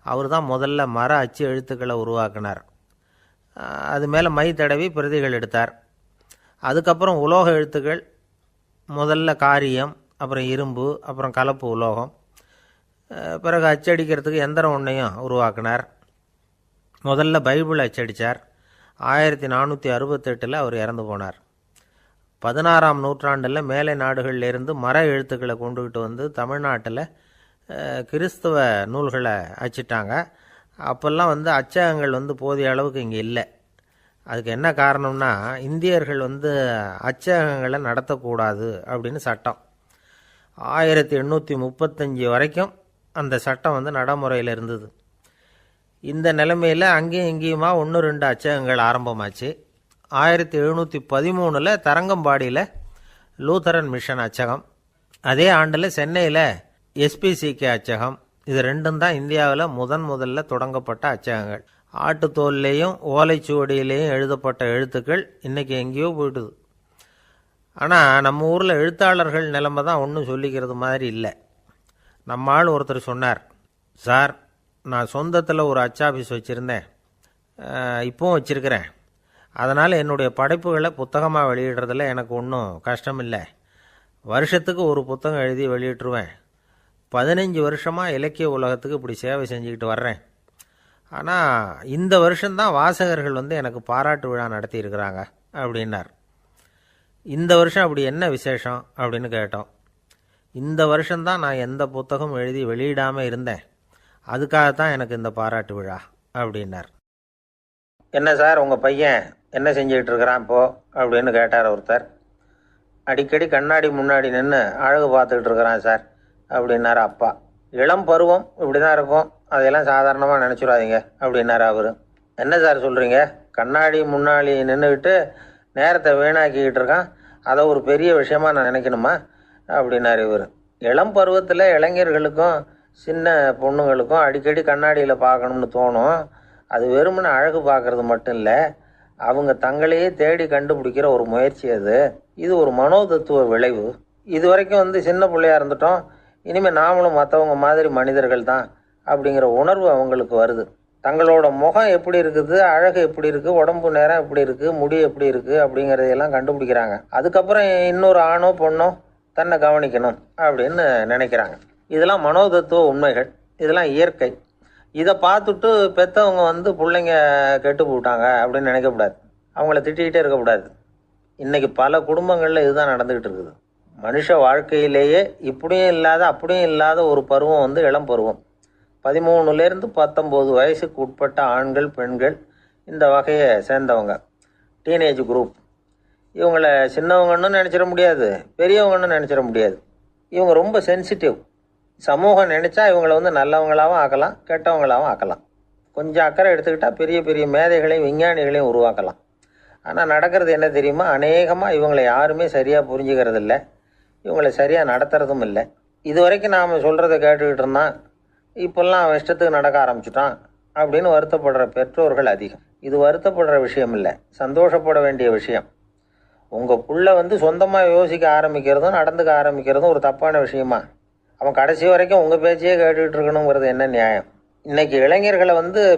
A: அவர் தான் முதல்ல மர அச்சு எழுத்துக்களை உருவாக்கினார். அது மேலே மை தடவி பிரதிகள் எடுத்தார். அதுக்கப்புறம் உலோக எழுத்துக்கள், முதல்ல காரியம், அப்புறம் இரும்பு, அப்புறம் கலப்பு உலோகம், பிறகு அச்சடிக்கிறதுக்கு எந்திரம் ஒன்றையும் உருவாக்கினார். முதல்ல பைபிள் அச்சடித்தார். 1468 அவர் இறந்து போனார். 16ஆம் நூற்றாண்டில் மேலை நாடுகளிலிருந்து மர எழுத்துக்களை கொண்டுகிட்டு வந்து தமிழ்நாட்டில் கிறிஸ்தவ நூல்களை அச்சிட்டாங்க. அப்போல்லாம் வந்து அச்சகங்கள் வந்து போதிய அளவுக்கு இங்கே இல்லை. அதுக்கு என்ன காரணம்னா, இந்தியர்கள் வந்து அச்சகங்களை நடத்தக்கூடாது அப்படின்னு சட்டம். 1835 வரைக்கும் அந்த சட்டம் வந்து நடைமுறையில் இருந்தது. இந்த நிலைமையில் அங்கேயும் இங்கேயுமா 1-2 அச்சகங்கள் ஆரம்பமாச்சு. 1713 தரங்கம்பாடியில் லூத்தரன் மிஷன் அச்சகம், அதே ஆண்டில் சென்னையில் எஸ்பிசிகே அச்சகம். இது ரெண்டும் தான் இந்தியாவில் முதல்ல தொடங்கப்பட்ட அச்சகங்கள். ஆட்டுத்தோல்லையும் ஓலைச்சுவடியிலையும் எழுதப்பட்ட எழுத்துக்கள் இன்றைக்கி எங்கேயோ போயிடுது. ஆனால் நம்ம ஊரில் எழுத்தாளர்கள் நிலைமை தான் ஒன்றும் சொல்லிக்கிறது மாதிரி இல்லை. நம்ம ஆள் ஒருத்தர் சொன்னார், சார், நான் சொந்தத்தில் ஒரு அச்சாபீஸ் வச்சுருந்தேன், இப்போவும் வச்சுருக்கிறேன். அதனால் என்னுடைய படைப்புகளை புத்தகமாக வெளியிடுறதில் எனக்கு ஒன்றும் கஷ்டம் இல்லை. வருஷத்துக்கு ஒரு புத்தகம் எழுதி வெளியிட்டுருவேன். 15 வருஷமாக இலக்கிய உலகத்துக்கு இப்படி சேவை செஞ்சுக்கிட்டு வர்றேன். ஆனால் இந்த வருஷம்தான் வாசகர்கள் வந்து எனக்கு பாராட்டு விழா நடத்தியிருக்கிறாங்க அப்படின்னார். இந்த வருஷம் அப்படி என்ன விசேஷம் அப்படின்னு கேட்டோம். இந்த வருஷம்தான் நான் எந்த புத்தகம் எழுதி வெளியிடாமல் இருந்தேன், அதுக்காகத்தான் எனக்கு இந்த பாராட்டு விழா அப்படின்னார். என்ன சார், உங்கள் பையன் என்ன செஞ்சுக்கிட்டு இருக்கிறான் இப்போ அப்படின்னு கேட்டார் ஒருத்தர். அடிக்கடி கண்ணாடி முன்னாடி நின்று அழகு பார்த்துக்கிட்டு இருக்கிறான் சார் அப்படின்னாரு அப்பா. இளம் பருவம் இப்படி தான் இருக்கும், அதையெல்லாம் சாதாரணமாக நினச்சிடாதீங்க அப்படின்னாரு அவர். என்ன சார் சொல்கிறீங்க, கண்ணாடி முன்னாடி நின்றுக்கிட்டு நேரத்தை வீணாக்கிக்கிட்டு இருக்கான், அதை ஒரு பெரிய விஷயமா நான் நினைக்கணுமா அப்படின்னாரு இவர். இளம் பருவத்தில் இளைஞர்களுக்கும் சின்ன பொண்ணுங்களுக்கும் அடிக்கடி கண்ணாடியில் பார்க்கணும்னு தோணும். அது வெறுமனே அழகு பார்க்கறது மட்டும் இல்லை, அவங்க தங்களையே தேடி கண்டுபிடிக்கிற ஒரு முயற்சி அது. இது ஒரு மனோதத்துவ விளைவு. இது வரைக்கும் வந்து சின்ன பிள்ளையா இருந்துட்டோம், இனிமேல் நாமளும் மற்றவங்க மாதிரி மனிதர்கள் தான் அப்படிங்கிற உணர்வு அவங்களுக்கு வருது. தங்களோட முகம் எப்படி இருக்குது, அழகு எப்படி இருக்குது, உடம்பு நேரம் எப்படி இருக்குது, முடி எப்படி இருக்குது அப்படிங்கிறதையெல்லாம் கண்டுபிடிக்கிறாங்க. அதுக்கப்புறம் இன்னொரு ஆணோ பொண்ணோ தன்னை கவனிக்கணும் அப்படின்னு நினைக்கிறாங்க. இதெல்லாம் மனோதத்துவ உண்மைகள், இதெல்லாம் இயற்கை. இதை பார்த்துட்டு பெற்றவங்க வந்து பிள்ளைங்க கெட்டு போட்டாங்க அப்படின்னு நினைக்கக்கூடாது, அவங்கள திட்டிக்கிட்டே இருக்கக்கூடாது. இன்றைக்கி பல குடும்பங்களில் இதுதான் நடந்துக்கிட்டு இருக்குது. மனுஷ வாழ்க்கையிலேயே இப்படியும் இல்லாத அப்படியும் இல்லாத ஒரு பருவம் வந்து இளம் பருவம். 13லேருந்து 19 வயசுக்கு உட்பட்ட ஆண்கள் பெண்கள் இந்த வகையை சேர்ந்தவங்க, டீனேஜ் குரூப். இவங்கள சின்னவங்கன்னு நினச்சிட முடியாது, பெரியவங்கன்னு நினச்சிட முடியாது. இவங்க ரொம்ப சென்சிட்டிவ். சமூகம் நினச்சா இவங்களை நல்லவங்களாகவும் ஆக்கலாம், கெட்டவங்களாகவும் ஆக்கலாம். கொஞ்சம் அக்கறை எடுத்துக்கிட்டால் பெரிய பெரிய மேதைகளையும் விஞ்ஞானிகளையும் உருவாக்கலாம். ஆனால் நடக்கிறது என்ன தெரியுமா? அநேகமாக இவங்களை யாருமே சரியாக புரிஞ்சுக்கிறது இல்லை, இவங்களை சரியாக நடத்துறதும் இல்லை. இது வரைக்கும் நாம் சொல்கிறத கேட்டுக்கிட்டு இருந்தான், இப்போல்லாம் அவன் இஷ்டத்துக்கு நடக்க ஆரம்பிச்சுட்டான் அப்படின்னு வருத்தப்படுற பெற்றோர்கள் அதிகம். இது வருத்தப்படுற விஷயம் இல்லை, சந்தோஷப்பட வேண்டிய விஷயம். உங்கள் புள்ள சொந்தமாக யோசிக்க ஆரம்பிக்கிறதும் நடந்துக்க ஆரம்பிக்கிறதும் ஒரு தப்பான விஷயமா? அவன் கடைசி வரைக்கும் உங்கள் பேச்சையே கேட்டுக்கிட்டு இருக்கணுங்கிறது என்ன நியாயம்? இன்றைக்கி இளைஞர்களை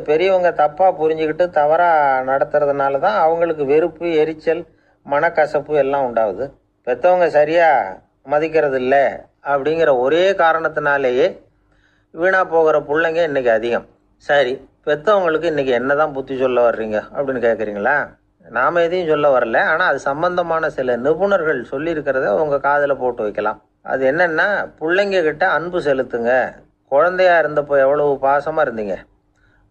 A: பெரியவங்க தப்பாக புரிஞ்சுக்கிட்டு தவறாக நடத்துறதுனால தான் அவங்களுக்கு வெறுப்பு, எரிச்சல், மனக்கசப்பு எல்லாம் உண்டாகுது. பெற்றவங்க சரியாக மதிக்கிறது இல்லை அப்படிங்கிற ஒரே காரணத்தினாலேயே வீணாக போகிற பிள்ளைங்க இன்றைக்கி அதிகம். சரி, பெற்றவங்களுக்கு இன்றைக்கி என்ன தான் புத்தி சொல்ல வர்றீங்க அப்படின்னு கேட்குறீங்களா? நாம் எதையும் சொல்ல வரல, ஆனால் அது சம்பந்தமான சில நிபுணர்கள் சொல்லியிருக்கிறத உங்கள் காதில் போட்டு வைக்கலாம். அது என்னென்னா, பிள்ளைங்க கிட்ட அன்பு செலுத்துங்க. குழந்தையாக இருந்தப்போ எவ்வளவு பாசமாக இருந்தீங்க,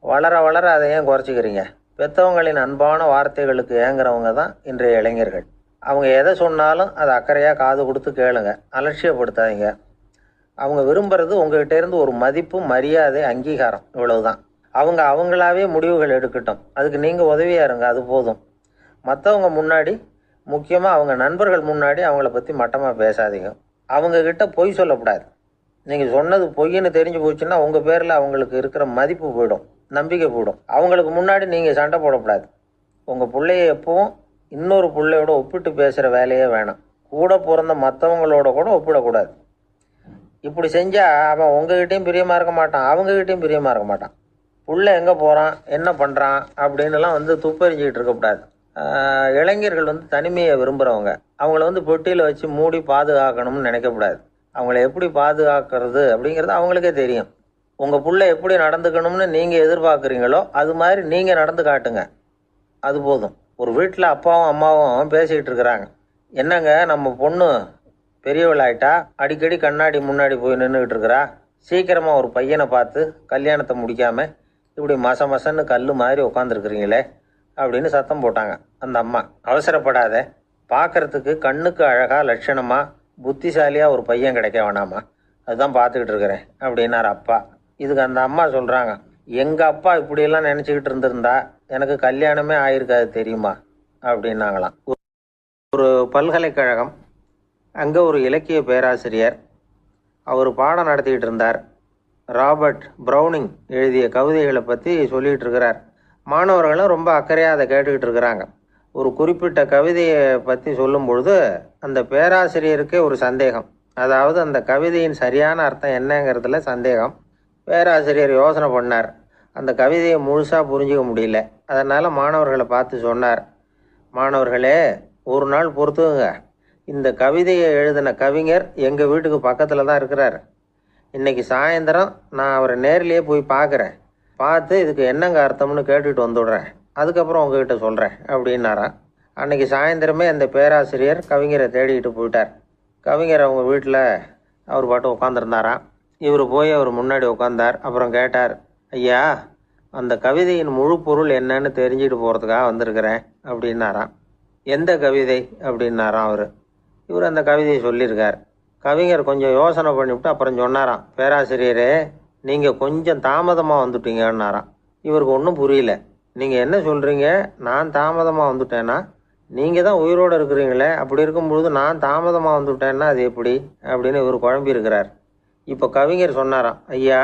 A: வளர வளர அதை ஏன் குறைச்சிக்கிறீங்க? பெற்றவங்களின் அன்பான வார்த்தைகளுக்கு ஏங்குறவங்க தான் இன்றைய இளைஞர்கள். அவங்க எதை சொன்னாலும் அதை அக்கறையாக காது கொடுத்து கேளுங்க, அலட்சியப்படுத்தாதீங்க. அவங்க விரும்புகிறது உங்கள்கிட்டேருந்து ஒரு மதிப்பு, மரியாதை, அங்கீகாரம், இவ்வளவுதான். அவங்க அவங்களாவே முடிவுகள் எடுக்கட்டும், அதுக்கு நீங்கள் உதவியாக இருங்க, அது போதும். மற்றவங்க முன்னாடி, முக்கியமாக அவங்க நண்பர்கள் முன்னாடி அவங்கள பற்றி மட்டமாக பேசாதீங்க. அவங்கக்கிட்ட பொய் சொல்லக்கூடாது. நீங்கள் சொன்னது பொய்ன்னு தெரிஞ்சு போச்சுன்னா உங்கள் பேரில் அவங்களுக்கு இருக்கிற மதிப்பு போயிடும், நம்பிக்கை போயிடும். அவங்களுக்கு முன்னாடி நீங்கள் சண்டை போடக்கூடாது. உங்கள் பிள்ளைய எப்பவும் இன்னொரு பிள்ளையோட ஒப்பிட்டு பேசுகிற வேலையே வேணாம். கூட பிறந்த மற்றவங்களோட கூட ஒப்பிடக்கூடாது. இப்படி செஞ்சால் அவன் உங்ககிட்டையும் பிரியமாக இருக்க மாட்டான், அவங்ககிட்டையும் பிரியமாக இருக்க மாட்டான். புள்ள எங்கே போகிறான், என்ன பண்ணுறான் அப்படின்னுலாம் துப்பறிஞ்சிக்கிட்டு இருக்கக்கூடாது. இளைஞர்கள் தனிமையை விரும்புகிறவங்க. அவங்கள பெட்டியில் வச்சு மூடி பாதுகாக்கணும்னு நினைக்கக்கூடாது. அவங்கள எப்படி பாதுகாக்கிறது அப்படிங்கிறது அவங்களுக்கே தெரியும். உங்கள் புள்ள எப்படி நடந்துக்கணும்னு நீங்கள் எதிர்பார்க்குறீங்களோ அது மாதிரி நீங்கள் நடந்து காட்டுங்க, அது போதும். ஒரு வீட்டில் அப்பாவும் அம்மாவும் பேசிக்கிட்டு இருக்கிறாங்க. என்னங்க, நம்ம பொண்ணு பெரியவளாயிட்டா, அடிக்கடி கண்ணாடி முன்னாடி போய் நின்றுக்கிட்டு இருக்கிறா, சீக்கிரமாக ஒரு பையனை பார்த்து கல்யாணத்தை முடிக்காமல் இப்படி மசன்னு கல் மாதிரி உட்காந்துருக்குறீங்களே அப்படின்னு சத்தம் போட்டாங்க அந்த அம்மா. அவசரப்படாத, பார்க்குறதுக்கு கண்ணுக்கு அழகாக லட்சணமாக புத்திசாலியாக ஒரு பையன் கிடைக்க வேணாமா, அதுதான் பார்த்துக்கிட்டு இருக்கிறேன் அப்படின்னார் அப்பா. இதுக்கு அந்த அம்மா சொல்கிறாங்க, எங்கள் அப்பா இப்படியெல்லாம் நினச்சிக்கிட்டு இருந்திருந்தா எனக்கு கல்யாணமே ஆயிருக்காது தெரியுமா அப்படின்னாங்களாம். ஒரு பல்கலைக்கழகம், அங்கே ஒரு இலக்கிய பேராசிரியர், அவர் பாடம் நடத்திக்கிட்டு இருந்தார். ராபர்ட் ப்ரௌனிங் எழுதிய கவிதைகளை பற்றி சொல்லிகிட்டு இருக்கிறார். மாணவர்களும் ரொம்ப அக்கறையாக அதை கேட்டுக்கிட்டு இருக்கிறாங்க. ஒரு குறிப்பிட்ட கவிதையை பற்றி சொல்லும் பொழுது அந்த பேராசிரியருக்கே ஒரு சந்தேகம். அதாவது அந்த கவிதையின் சரியான அர்த்தம் என்னங்கிறதுல சந்தேகம். பேராசிரியர் யோசனை பண்ணார். அந்த கவிதையை முழுசாக புரிஞ்சிக்க முடியல. அதனால் மாணவர்களை பார்த்து சொன்னார், மாணவர்களே, ஒரு நாள் பொறுத்துங்க, இந்த கவிதையை எழுதின கவிஞர் எங்கள் வீட்டுக்கு பக்கத்தில் தான் இருக்கிறார். இன்றைக்கி சாயந்தரம் நான் அவரை நேரிலேயே போய் பார்க்குறேன், பார்த்து இதுக்கு என்னங்க அர்த்தம்னு கேட்டுட்டு வந்துடுறேன், அதுக்கப்புறம் உங்ககிட்ட சொல்கிறேன் அப்படின்னாராம். அன்றைக்கி சாயந்தரமே அந்த பேராசிரியர் கவிஞரை தேடிக்கிட்டு போயிட்டார். கவிஞர் அவங்க வீட்டில் அவர் பாட்டு உட்காந்துருந்தாராம். இவர் போய் அவர் முன்னாடி உட்காந்தார். அப்புறம் கேட்டார், ஐயா, அந்த கவிதையின் முழு பொருள் என்னன்னு தெரிஞ்சுட்டு போகிறதுக்காக வந்திருக்கிறேன் அப்படின்னாராம். எந்த கவிதை அப்படின்னாராம் அவர். இவர் அந்த கவிதையை சொல்லியிருக்கார். கவிஞர் கொஞ்சம் யோசனை பண்ணிவிட்டு அப்புறம் சொன்னாராம், பேராசிரியரே, நீங்கள் கொஞ்சம் தாமதமாக வந்துட்டீங்கன்னாராம். இவருக்கு ஒன்றும் புரியல. நீங்கள் என்ன சொல்கிறீங்க, நான் தாமதமாக வந்துட்டேன்னா? நீங்கள் தான் உயிரோடு இருக்கிறீங்களே, அப்படி இருக்கும்பொழுது நான் தாமதமாக வந்துட்டேன்னா அது எப்படி அப்படின்னு இவர் குழம்பி இருக்கிறார். இப்போ கவிஞர் சொன்னாராம், ஐயா,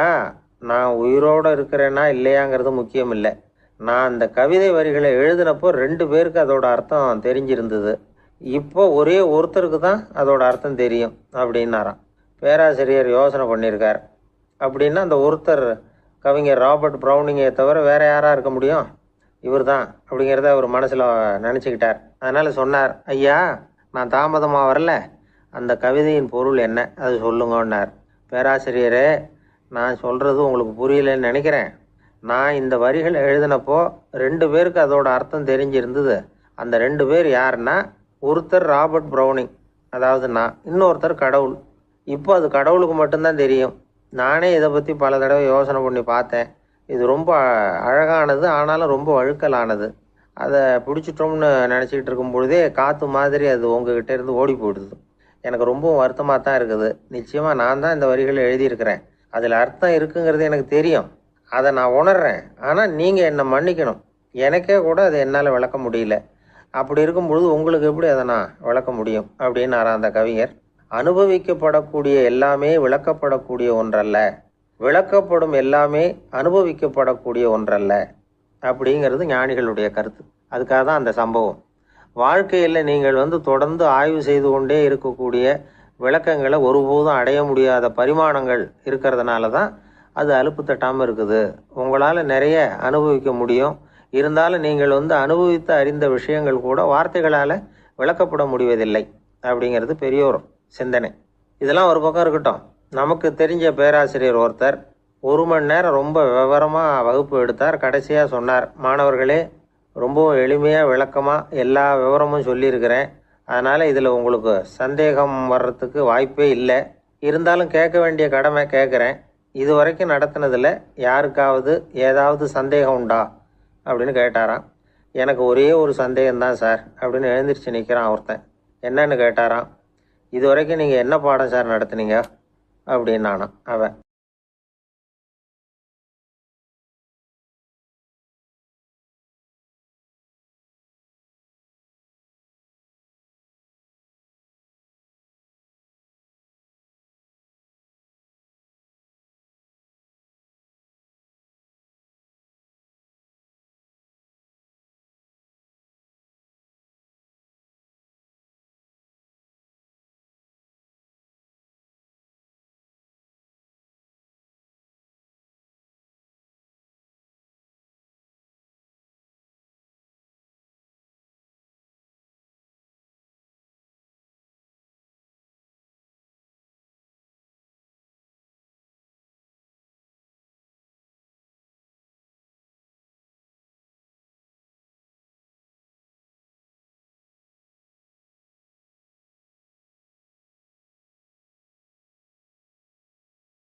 A: நான் உயிரோடு இருக்கிறேன்னா இல்லையாங்கிறது முக்கியம் இல்லை. நான் அந்த கவிதை வரிகளை எழுதினப்போ 2 பேருக்கு அதோட அர்த்தம் தெரிஞ்சிருந்தது. இப்போ ஒரே ஒருத்தருக்கு தான் அதோட அர்த்தம் தெரியும் அப்படின்னாராம். பேராசிரியர் யோசனை பண்ணியிருக்கார். அப்படின்னா அந்த ஒருத்தர் கவிஞர் ராபர்ட் ப்ரௌனிங்கை தவிர வேறு யாராக இருக்க முடியும்? இவர் தான் அப்படிங்கிறத அவர் மனசில் நினச்சிக்கிட்டார். அதனால் சொன்னார், ஐயா, நான் தாமதமாக வரல, அந்த கவிதையின் பொருள் என்ன அது சொல்லுங்கன்னார். பேராசிரியரே, நான் சொல்கிறது உங்களுக்கு புரியலன்னு நினைக்கிறேன். நான் இந்த வரிகள் எழுதினப்போ 2 பேருக்கு அதோட அர்த்தம் தெரிஞ்சிருந்தது. அந்த 2 பேர் யாருன்னா, ஒருத்தர் ராபர்ட் ப்ரௌனிங், அதாவது நான், இன்னொருத்தர் கடவுள். இப்போ அது கடவுளுக்கு மட்டும்தான் தெரியும். நானே இதை பற்றி பல தடவை யோசனை பண்ணி பார்த்தேன். இது ரொம்ப அழகானது, ஆனாலும் ரொம்ப வழுக்கலானது. அதை பிடிச்சிட்டோம்னு நினச்சிக்கிட்டு இருக்கும் பொழுதே காற்று மாதிரி அது உங்ககிட்ட இருந்து ஓடி போயிடுது. எனக்கு ரொம்பவும் வருத்தமாக தான் இருக்குது. நிச்சயமாக நான் தான் இந்த வரிகளை எழுதியிருக்கிறேன். அதில் அர்த்தம் இருக்குங்கிறது எனக்கு தெரியும். அதை நான் உணர்றேன். ஆனால் நீங்கள் என்னை மன்னிக்கணும். எனக்கே கூட அதை என்னால் விளக்க முடியல. அப்படி இருக்கும் பொழுது உங்களுக்கு எப்படி அதை நான் விளக்க முடியும் அப்படின்னாரா அந்த கவிஞர். அனுபவிக்கப்படக்கூடிய எல்லாமே விளக்கப்படக்கூடிய ஒன்றல்ல, விளக்கப்படும் எல்லாமே அனுபவிக்கப்படக்கூடிய ஒன்றல்ல அப்படிங்கிறது ஞானிகளுடைய கருத்து. அதுக்காக தான் அந்த சம்பவம். வாழ்க்கையில் நீங்கள் தொடர்ந்து ஆய்வு செய்து கொண்டே இருக்கக்கூடிய விளக்கங்களை ஒருபோதும் அடைய முடியாத பரிமாணங்கள் இருக்கிறதுனால தான் அது அலுப்பு தட்டாமல் இருக்குது. உங்களால் நிறைய அனுபவிக்க முடியும். இருந்தாலும் நீங்கள் அனுபவித்து அறிந்த விஷயங்கள் கூட வார்த்தைகளால் விளக்கப்பட முடிவதில்லை அப்படிங்கிறது பெரியோர் சிந்தனை. இதெல்லாம் ஒரு பக்கம் இருக்கட்டும். நமக்கு தெரிஞ்ச பேராசிரியர் ஒருத்தர் 1 மணி நேரம் ரொம்ப விவரமாக வகுப்பு எடுத்தார். கடைசியாக சொன்னார், மாணவர்களே, ரொம்பவும் எளிமையாக விளக்கமாக எல்லா விவரமும் சொல்லியிருக்கிறேன். அதனால் இதில் உங்களுக்கு சந்தேகம் வர்றதுக்கு வாய்ப்பே இல்லை. இருந்தாலும் கேட்க வேண்டிய கடமை கேட்குறேன். இது வரைக்கும் நடத்தினதில் யாருக்காவது ஏதாவது சந்தேகம் உண்டா அப்படின்னு கேட்டாராம். எனக்கு ஒரே ஒரு சந்தேகம்தான் சார் அப்படின்னு எழுந்திரிச்சு நிற்கிறான் ஒருத்தன். என்னன்னு கேட்டாராம். இது வரைக்கும் நீங்கள் என்ன பாடம் சார் நடத்துனீங்க அப்படின்னானான் அவன்.